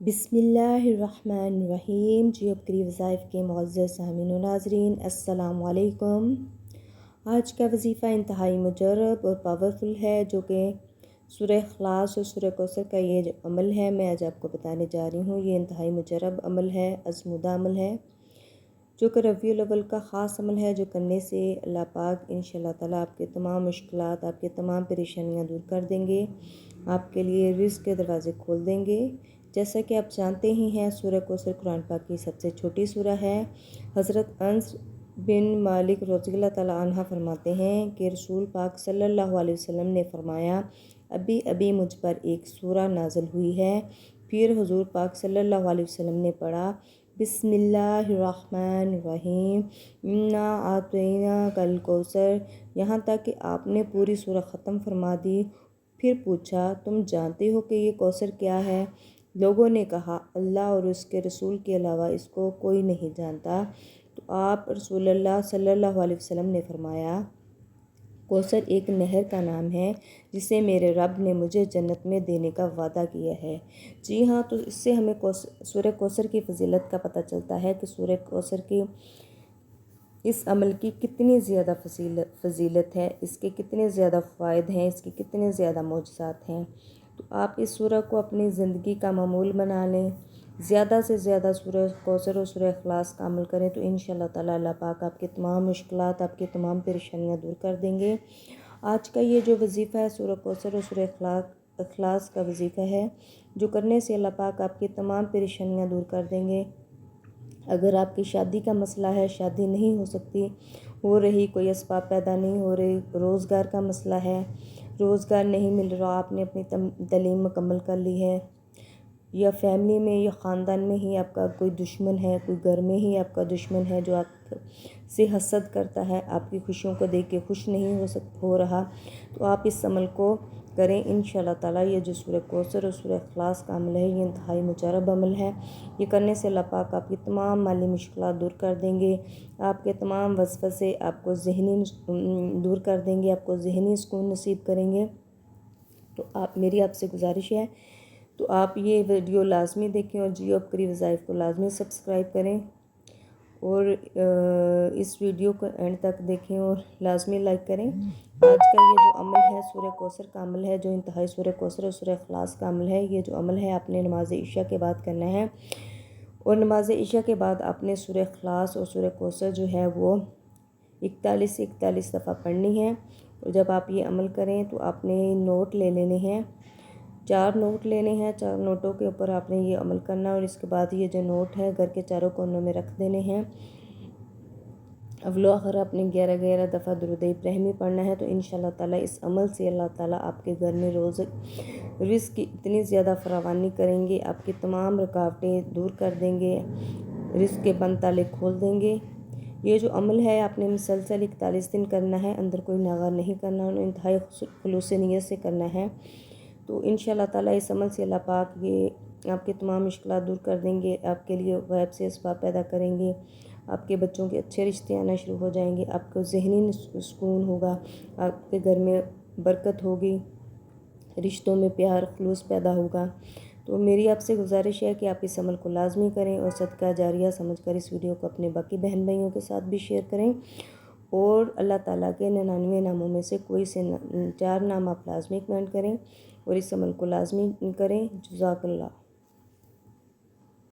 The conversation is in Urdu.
بسم اللہ الرحمن الرحیم۔ جیو قری وظائف کے معزز سامعین و ناظرین، السلام علیکم۔ آج کا وظیفہ انتہائی مجرب اور پاورفل ہے، جو کہ سورہ اخلاص اور سورہ کوثر کا یہ جو عمل ہے میں آج آپ کو بتانے جا رہی ہوں۔ یہ انتہائی مجرب عمل ہے، آزمودہ عمل ہے، جو کہ ربیع الاول کا خاص عمل ہے، جو کرنے سے اللہ پاک انشاءاللہ تعالیٰ آپ کے تمام مشکلات، آپ کے تمام پریشانیاں دور کر دیں گے، آپ کے لیے رزق کے دروازے کھول دیں گے۔ جیسا کہ آپ جانتے ہی ہیں، سورہ کوثر قرآن پاک کی سب سے چھوٹی سورہ ہے۔ حضرت انس بن مالک رضی اللہ تعالیٰ عنہ فرماتے ہیں کہ رسول پاک صلی اللہ علیہ وسلم نے فرمایا، ابھی ابھی مجھ پر ایک سورہ نازل ہوئی ہے۔ پھر حضور پاک صلی اللہ علیہ وسلم نے پڑھا، بسم اللہ الرحمن الرحیم، انا اعطیناک الکوثر، یہاں تک کہ آپ نے پوری سورہ ختم فرما دی۔ پھر پوچھا، تم جانتے ہو کہ یہ کوثر کیا ہے؟ لوگوں نے کہا، اللہ اور اس کے رسول کے علاوہ اس کو کوئی نہیں جانتا۔ تو آپ رسول اللہ صلی اللہ علیہ وسلم نے فرمایا، کوثر ایک نہر کا نام ہے جسے میرے رب نے مجھے جنت میں دینے کا وعدہ کیا ہے۔ جی ہاں، تو اس سے ہمیں سورہ کوثر کی فضیلت کا پتہ چلتا ہے کہ سورہ کوثر کی اس عمل کی کتنی زیادہ فضیلت ہے، اس کے کتنے زیادہ فوائد ہیں، اس کے کتنے زیادہ معجزات ہیں۔ تو آپ اس سورہ کو اپنی زندگی کا معمول بنا لیں، زیادہ سے زیادہ سورہ کوثر اور سورہ اخلاص کا عمل کریں، تو انشاءاللہ تعالیٰ اللہ پاک آپ کے تمام مشکلات، آپ کے تمام پریشانیاں دور کر دیں گے۔ آج کا یہ جو وظیفہ ہے سورہ کوثر اور سورہ اخلاص کا وظیفہ ہے، جو کرنے سے اللہ پاک آپ کی تمام پریشانیاں دور کر دیں گے۔ اگر آپ کی شادی کا مسئلہ ہے، شادی نہیں ہو سکتی، ہو رہی، کوئی اسباب پیدا نہیں ہو رہی، روزگار کا مسئلہ ہے، روزگار نہیں مل رہا، آپ نے اپنی تعلیم مکمل کر لی ہے، یا فیملی میں یا خاندان میں ہی آپ کا کوئی دشمن ہے، کوئی گھر میں ہی آپ کا دشمن ہے جو آپ سے حسد کرتا ہے، آپ کی خوشیوں کو دیکھ کے خوش نہیں ہو رہا، تو آپ اس عمل کو کریں انشاءاللہ تعالیٰ۔ یہ جو سورہ کوثر اور سورہ اخلاص کا عمل ہے، یہ انتہائی مجرب عمل ہے۔ یہ کرنے سے اللہ پاک آپ کی تمام مالی مشکلات دور کر دیں گے، آپ کے تمام وسوسے آپ کو ذہنی دور کر دیں گے، آپ کو ذہنی سکون نصیب کریں گے۔ تو میری آپ سے گزارش ہے، تو آپ یہ ویڈیو لازمی دیکھیں اور جیو قری وظائف کو لازمی سبسکرائب کریں، اور اس ویڈیو کو اینڈ تک دیکھیں اور لازمی لائک کریں۔ آج کا یہ جو عمل ہے سورہ کوثر کا عمل ہے، جو انتہائی سورہ کوثر اور سورہ اخلاص کا عمل ہے، یہ جو عمل ہے آپ نے نماز عشاء کے بعد کرنا ہے، اور نماز عشاء کے بعد آپ نے سورہ اخلاص اور سورہ کوثر جو ہے وہ 41 سے 41 دفعہ پڑھنی ہے۔ اور جب آپ یہ عمل کریں تو آپ نے نوٹ لے لینے ہیں، 4 نوٹ لینے ہیں، 4 نوٹوں کے اوپر آپ نے یہ عمل کرنا، اور اس کے بعد یہ جو نوٹ ہے گھر کے چاروں کونوں میں رکھ دینے ہیں۔ اول و آخر آپ نے 11 دفعہ درود ابراہیمی پڑھنا ہے۔ تو انشاءاللہ تعالیٰ اس عمل سے اللہ تعالیٰ آپ کے گھر میں رزق کی اتنی زیادہ فراوانی کریں گے، آپ کی تمام رکاوٹیں دور کر دیں گے، رزق کے بند تالے کھول دیں گے۔ یہ جو عمل ہے آپ نے مسلسل 41 دن کرنا ہے، اندر کوئی ناغہ نہیں کرنا، انتہائی خلوص نیت سے کرنا ہے۔ تو انشاءاللہ تعالیٰ اس عمل سے اللہ پاک یہ آپ کے تمام مشکلات دور کر دیں گے، آپ کے لیے غیب سے اسباب پیدا کریں گے، آپ کے بچوں کے اچھے رشتے آنا شروع ہو جائیں گے، آپ کو ذہنی سکون ہوگا، آپ کے گھر میں برکت ہوگی، رشتوں میں پیار خلوص پیدا ہوگا۔ تو میری آپ سے گزارش ہے کہ آپ اس عمل کو لازمی کریں، اور صدقہ جاریہ سمجھ کر اس ویڈیو کو اپنے باقی بہن بھائیوں کے ساتھ بھی شیئر کریں، اور اللہ تعالیٰ کے 99 ناموں میں سے کوئی سے 4 نام آپ لازمی کمنٹ کریں، اور اس عمل کو لازمی کریں۔ جزاک اللہ۔